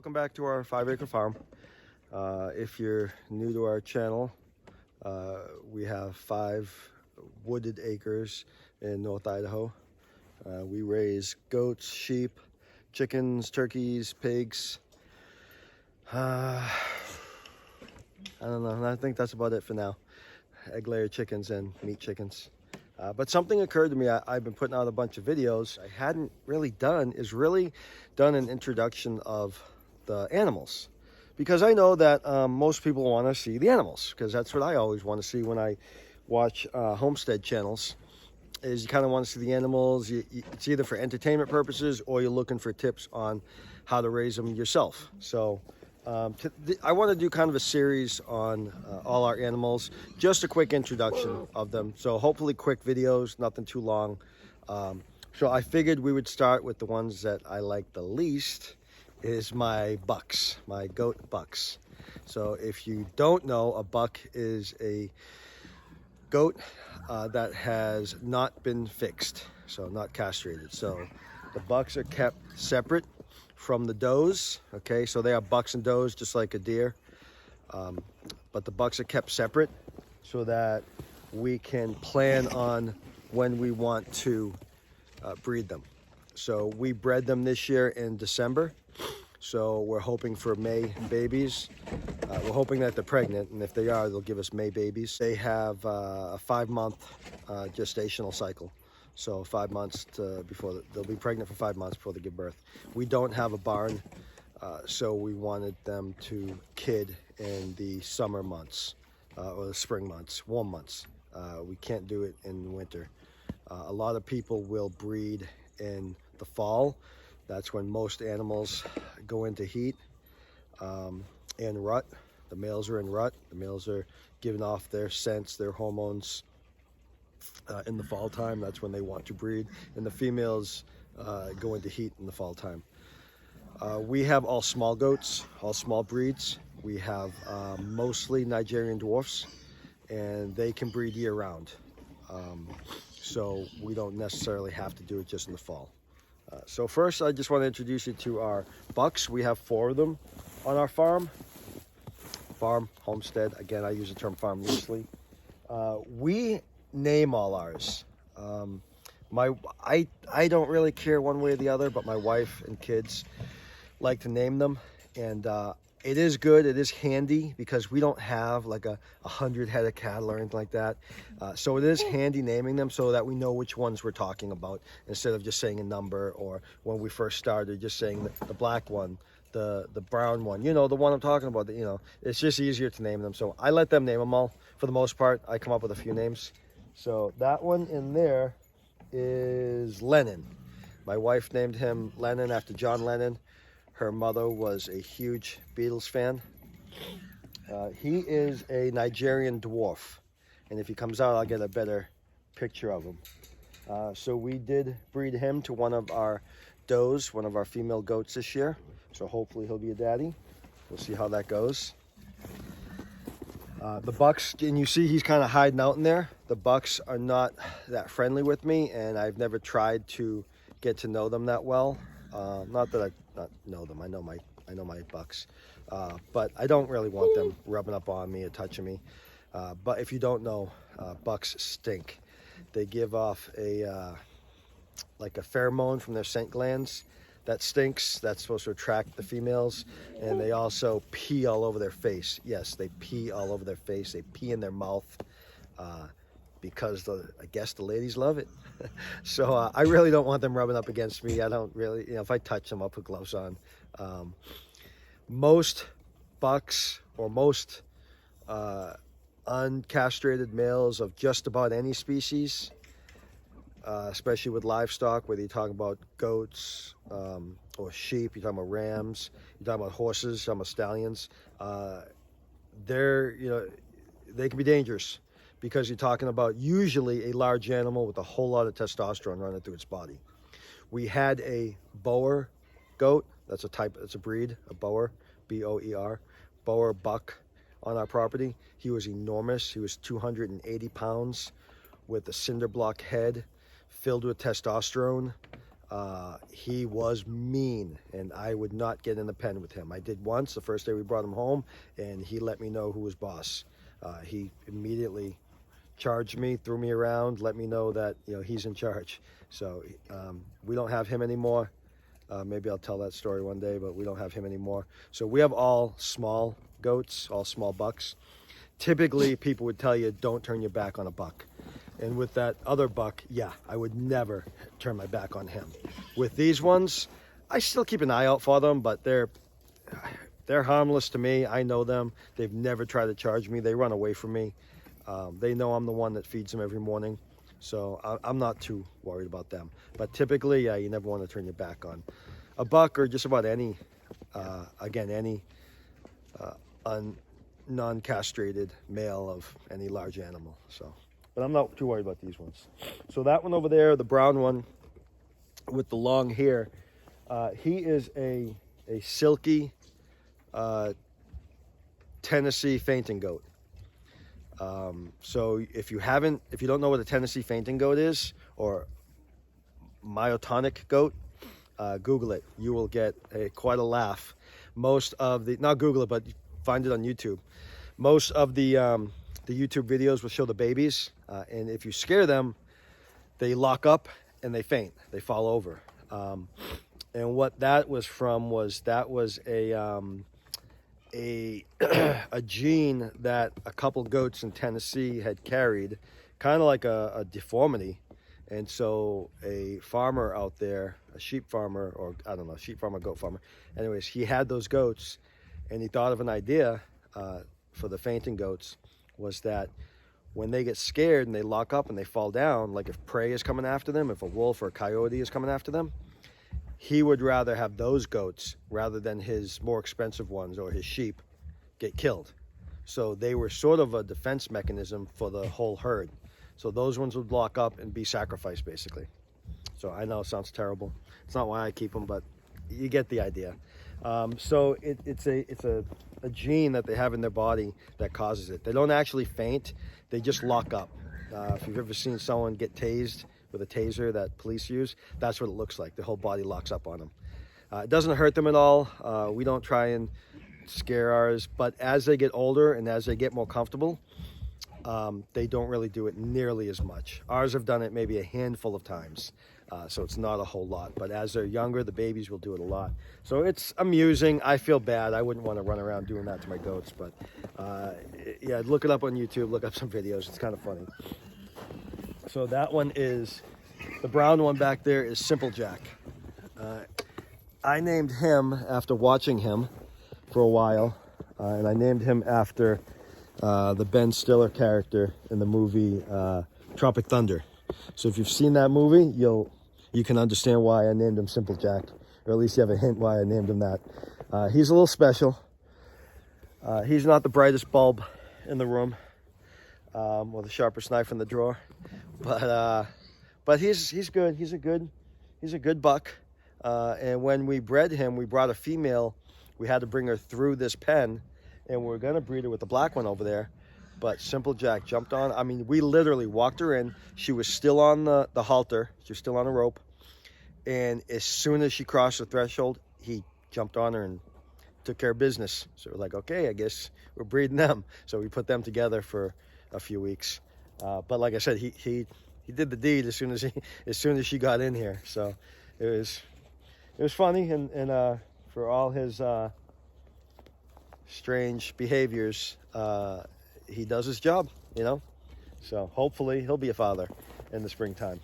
welcome back to our 5-acre farm. If you're new to our channel, we have 5 wooded acres in North Idaho. We raise goats, sheep, chickens, turkeys, pigs. I don't know, I think that's about it for now. Egg layer chickens and meat chickens. But something occurred to me. I've been putting out a bunch of videos. I hadn't really done an introduction of the animals, because I know that most people want to see the animals, because that's what I always want to see when I watch homestead channels. Is you kind of want to see the animals. It's either for entertainment purposes or you're looking for tips on how to raise them yourself. So I want to do kind of a series on all our animals, just a quick introduction of them. So hopefully quick videos, nothing too long. So I figured we would start with the ones that I like the least, is my bucks, my goat bucks. So if you don't know, a buck is a goat that has not been fixed, so not castrated. So the bucks are kept separate from the does. Okay, so they are bucks and does just like a deer, but the bucks are kept separate so that we can plan on when we want to breed them. So we bred them this year in December, so we're hoping for May babies. We're hoping that they're pregnant, and if they are, they'll give us May babies. They have a 5-month gestational cycle. So 5 months before they'll be pregnant for 5 months before they give birth. We don't have a barn, so we wanted them to kid in the summer months or the spring months, warm months. We can't do it in winter. A lot of people will breed in the fall. That's when most animals go into heat and rut. The males are in rut. The males are giving off their scents, their hormones. In the fall time, that's when they want to breed, and the females go into heat in the fall time. We have all small goats, all small breeds. We have mostly Nigerian dwarfs, and they can breed year round. So we don't necessarily have to do it just in the fall. So first, I just want to introduce you to our bucks. We have 4 of them on our farm. Farm, homestead. Again, I use the term farm loosely. We name all ours. I don't really care one way or the other, but my wife and kids like to name them, and it is good, it is handy, because we don't have like 100 head of cattle or anything like that. So it is handy naming them so that we know which ones we're talking about, instead of just saying a number, or when we first started just saying the black one, the brown one, you know, the one I'm talking about. You know, it's just easier to name them. So I let them name them all. For the most part, I come up with a few names. So that one in there is Lennon. My wife named him Lennon after John Lennon. Her mother was a huge Beatles fan. He is a Nigerian dwarf, and if he comes out, I'll get a better picture of him. So we did breed him to one of our does, one of our female goats this year. So hopefully he'll be a daddy. We'll see how that goes. The bucks, and you see he's kind of hiding out in there. The bucks are not that friendly with me, and I've never tried to get to know them that well. Not that I not know them. I know my bucks, but I don't really want them rubbing up on me or touching me. But if you don't know, bucks stink. They give off like a pheromone from their scent glands that stinks. That's supposed to attract the females, and they also pee all over their face. Yes, they pee all over their face. They pee in their mouth because I guess the ladies love it. So I really don't want them rubbing up against me. I don't really, you know, if I touch them, I'll put gloves on. Most bucks, or most uncastrated males of just about any species, especially with livestock, whether you're talking about goats or sheep, you're talking about rams, you're talking about horses, you're talking about stallions, they can be dangerous, because you're talking about usually a large animal with a whole lot of testosterone running through its body. We had a Boer goat. That's a breed, a Boer, B-O-E-R, Boer buck on our property. He was enormous. He was 280 pounds with a cinder block head filled with testosterone. He was mean, and I would not get in the pen with him. I did once, the first day we brought him home, and he let me know who was boss. He immediately charged me, threw me around, let me know that, you know, he's in charge. So we don't have him anymore. Maybe I'll tell that story one day, but we don't have him anymore. So we have all small goats, all small bucks. Typically, people would tell you, don't turn your back on a buck. And with that other buck, yeah, I would never turn my back on him. With these ones, I still keep an eye out for them, but they're harmless to me. I know them. They've never tried to charge me. They run away from me. They know I'm the one that feeds them every morning. So I'm not too worried about them. But typically, yeah, you never want to turn your back on a buck or just about any, any non-castrated male of any large animal. So, but I'm not too worried about these ones. So that one over there, the brown one with the long hair, he is a silky Tennessee fainting goat. So if you don't know what a Tennessee fainting goat is, or myotonic goat, Google it. You will get quite a laugh. Most of the, not Google it, but find it on YouTube. Most of the YouTube videos will show the babies, and if you scare them, they lock up and they faint. They fall over. And what that was from was a gene that a couple goats in Tennessee had carried, kind of like a deformity. And so a farmer out there, a sheep farmer, or I don't know, sheep farmer, goat farmer. Anyways, he had those goats, and he thought of an idea for the fainting goats, was that when they get scared and they lock up and they fall down, like if prey is coming after them, if a wolf or a coyote is coming after them, he would rather have those goats rather than his more expensive ones or his sheep get killed. So they were sort of a defense mechanism for the whole herd. So those ones would lock up and be sacrificed, basically. So I know it sounds terrible. It's not why I keep them, but you get the idea. So it's a gene that they have in their body that causes it. They don't actually faint. They just lock up. If you've ever seen someone get tased with a taser that police use, that's what it looks like. The whole body locks up on them. It doesn't hurt them at all. We don't try and scare ours, but as they get older and as they get more comfortable, they don't really do it nearly as much. Ours have done it maybe a handful of times, so it's not a whole lot. But as they're younger, the babies will do it a lot. So it's amusing. I feel bad. I wouldn't want to run around doing that to my goats, but yeah, look it up on YouTube. Look up some videos. It's kind of funny. So that one is, the brown one back there is Simple Jack. I named him after watching him for a while, and I named him after the Ben Stiller character in the movie Tropic Thunder. So if you've seen that movie, you can understand why I named him Simple Jack, or at least you have a hint why I named him that. He's a little special. He's not the brightest bulb in the room, or the sharpest knife in the drawer, but he's good. He's a good buck. And when we bred him, we brought a female. We had to bring her through this pen, and we were gonna breed her with the black one over there, but Simple Jack jumped on. I mean, we literally walked her in. She was still on the halter. She was still on a rope. And as soon as she crossed the threshold, he jumped on her and took care of business. So we're like, okay, I guess we're breeding them. So we put them together for a few weeks. But like I said, he did the deed as soon as she got in here. So it was funny, and for all his strange behaviors, he does his job, you know. So hopefully he'll be a father in the springtime.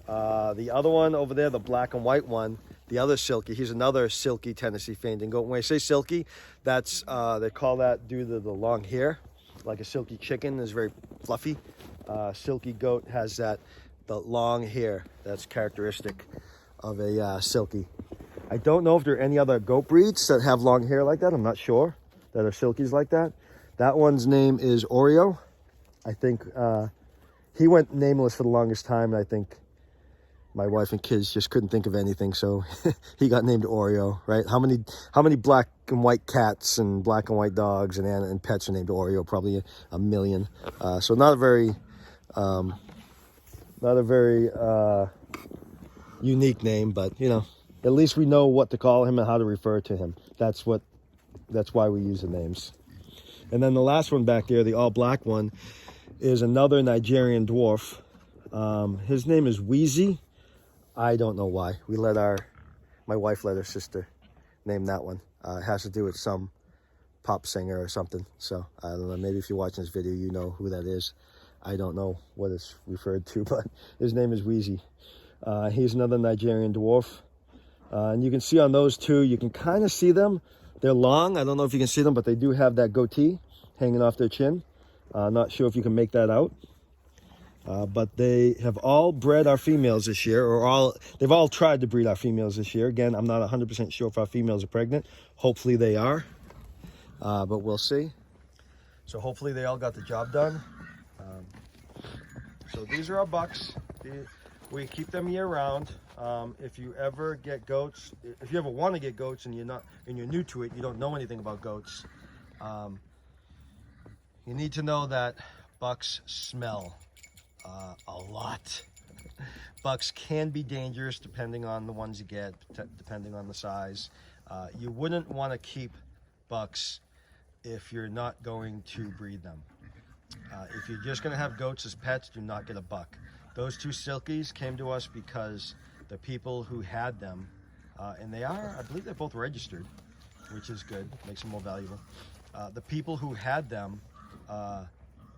The other one over there, the black and white one, the other Silkie, he's another silky Tennessee fainting goat. When I say silky, that's they call that due to the long hair. Like a silky chicken is very fluffy. Silky goat has the long hair that's characteristic of a silky. I don't know if there are any other goat breeds that have long hair like that. I'm not sure that are silkies like that. That one's name is Oreo. I think he went nameless for the longest time, and I think my wife and kids just couldn't think of anything, so he got named Oreo, right? How many black and white cats and black and white dogs and pets are named Oreo? Probably a million. So not a very unique name, but you know, at least we know what to call him and how to refer to him. That's why we use the names. And then the last one back there, the all black one, is another Nigerian dwarf. His name is Wheezy. I don't know why. My wife let her sister name that one. It has to do with some pop singer or something. So I don't know, maybe if you're watching this video, you know who that is. I don't know what it's referred to, but his name is Wheezy. He's another Nigerian dwarf. And you can see on those two, you can kind of see them. They're long. I don't know if you can see them, but they do have that goatee hanging off their chin. Not sure if you can make that out. But they have all bred our females this year, they've all tried to breed our females this year. Again, I'm not 100% sure if our females are pregnant. Hopefully they are, but we'll see. So hopefully they all got the job done. So these are our bucks. We keep them year round. If you ever get goats, if you ever want to get goats and you're new to it, you don't know anything about goats, you need to know that bucks smell a lot. Bucks can be dangerous depending on the ones you get, depending on the size. You wouldn't want to keep bucks if you're not going to breed them. If you're just going to have goats as pets, do not get a buck. Those two Silkies came to us because the people who had them, and I believe they're both registered, which is good, makes them more valuable. The people who had them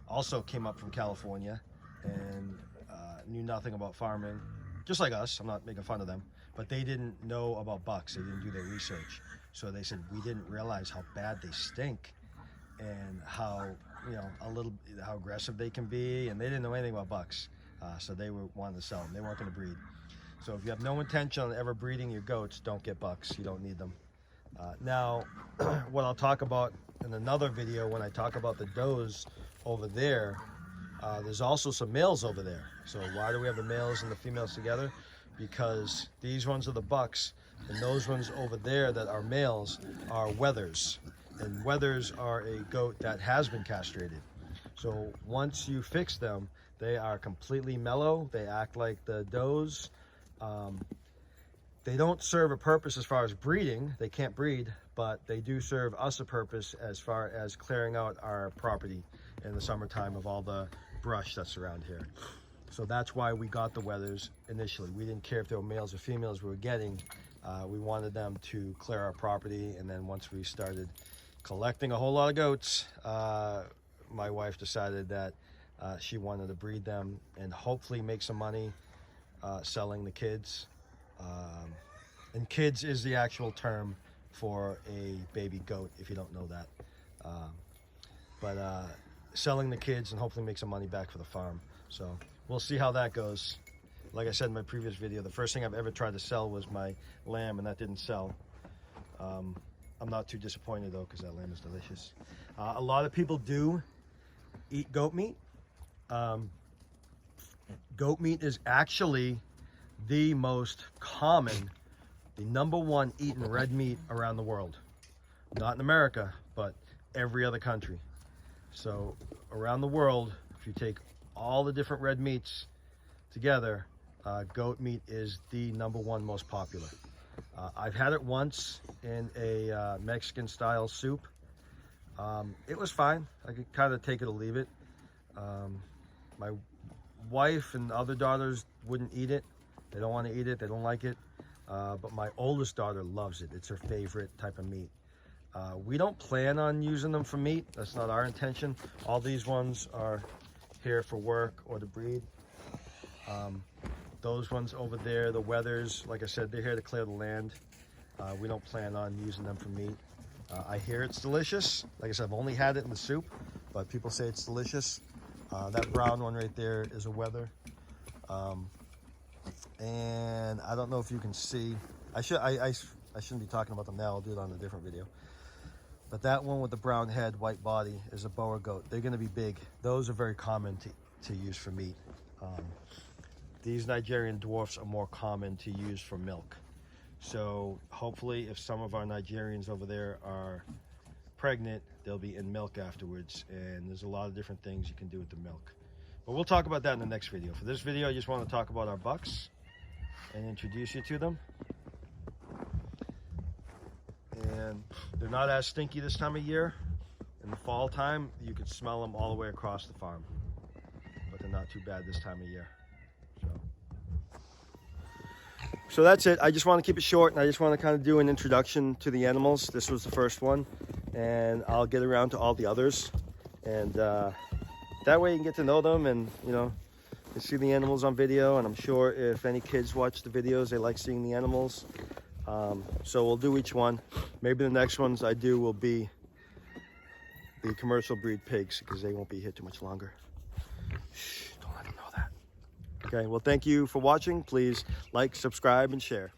also came up from California and knew nothing about farming, just like us. I'm not making fun of them, but they didn't know about bucks. They didn't do their research. So they said, we didn't realize how bad they stink and how aggressive they can be, and they didn't know anything about bucks. So they wanted to sell them. They weren't going to breed. So if you have no intention on ever breeding your goats, don't get bucks. You don't need them. Now, what I'll talk about in another video when I talk about the does over there, there's also some males over there. So why do we have the males and the females together? Because these ones are the bucks, and those ones over there that are males are wethers. And wethers are a goat that has been castrated. So once you fix them, they are completely mellow. They act like the does. They don't serve a purpose as far as breeding. They can't breed, but they do serve us a purpose as far as clearing out our property in the summertime of all the brush that's around here. So that's why we got the wethers initially. We didn't care if they were males or females we were getting. We wanted them to clear our property, and then once we started collecting a whole lot of goats, my wife decided that she wanted to breed them and hopefully make some money selling the kids. And kids is the actual term for a baby goat, if you don't know that. But selling the kids and hopefully make some money back for the farm. So we'll see how that goes. Like I said in my previous video, the first thing I've ever tried to sell was my lamb, and that didn't sell. I'm not too disappointed though, because that lamb is delicious. A lot of people do eat goat meat. Goat meat is actually the most common, the #1 eaten red meat around the world. Not in America, but every other country. So around the world, if you take all the different red meats together, goat meat is the #1 most popular. I've had it once in a Mexican style soup. It was fine. I could kind of take it or leave it. My wife and other daughters wouldn't eat it. They don't want to eat it. They don't like it. But my oldest daughter loves it. It's her favorite type of meat. We don't plan on using them for meat. That's not our intention. All these ones are here for work or to breed. Those ones over there, the wethers, like I said, they're here to clear the land. We don't plan on using them for meat. I hear it's delicious. Like I said, I've only had it in the soup, but people say it's delicious. That brown one right there is a wether. And I don't know if you can see. I shouldn't be talking about them now. I'll do it on a different video. But that one with the brown head, white body is a Boer goat. They're going to be big. Those are very common to use for meat. These Nigerian dwarfs are more common to use for milk. So hopefully if some of our Nigerians over there are pregnant, they'll be in milk afterwards. And there's a lot of different things you can do with the milk. But we'll talk about that in the next video. For this video, I just want to talk about our bucks. and introduce you to them. And they're not as stinky this time of year. In the fall time, you can smell them all the way across the farm. But they're not too bad this time of year. So that's it. I just want to keep it short, and I just want to kind of do an introduction to the animals. This was the first one, and I'll get around to all the others. And that way you can get to know them, and you know, you see the animals on video. And I'm sure if any kids watch the videos, they like seeing the animals. So we'll do each one. Maybe the next ones I do will be the commercial breed pigs, because they won't be here too much longer. Shh, don't let them know that. Okay, well, thank you for watching. Please like, subscribe, and share.